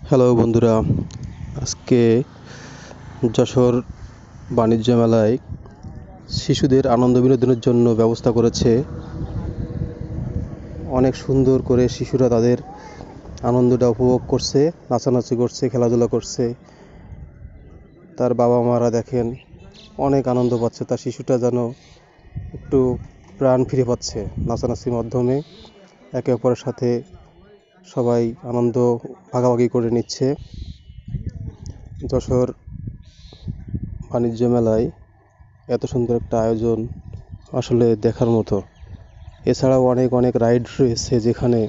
Hello বন্ধুরা, আজকে যশোর বাণিজ্য মেলায় শিশুদের আনন্দ বিনোদনের জন্য ব্যবস্থা করেছে। অনেক সুন্দর করে শিশুরা তাদের আনন্দটা উপভোগ করছে, নাচানাচি করছে, খেলাধুলা করছে। তার বাবা মারা দেখেন অনেক আনন্দ পাচ্ছে, তার শিশুটা যেন একটু প্রাণ ফিরে পাচ্ছে নাচানাচির মাধ্যমে। একে অপরের সাথে সবাই আনন্দ ভাগাভাগি করে নিচ্ছে। যশোর বাণিজ্য মেলায় এত সুন্দর একটা আয়োজন আসলে দেখার মতো। এছাড়াও অনেক অনেক রাইড রয়েছে, যেখানে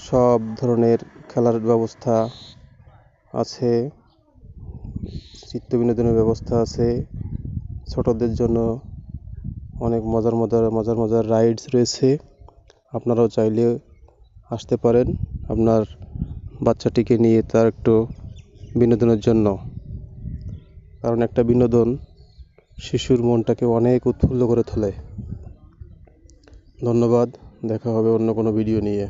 সব ধরনের খেলার ব্যবস্থা আছে, চিত্ত বিনোদনের ব্যবস্থা আছে। ছোটদের জন্য অনেক মজার রাইডস রয়েছে। আপনারাও চাইলে আসতে পারেন আপনার বাচ্চাটিকে নিয়ে, তার একটু বিনোদনের জন্য। কারণ একটা বিনোদন শিশুর মনটাকে অনেক উৎফুল্ল করে তোলে। ধন্যবাদ। দেখা হবে অন্য কোনো ভিডিও নিয়ে।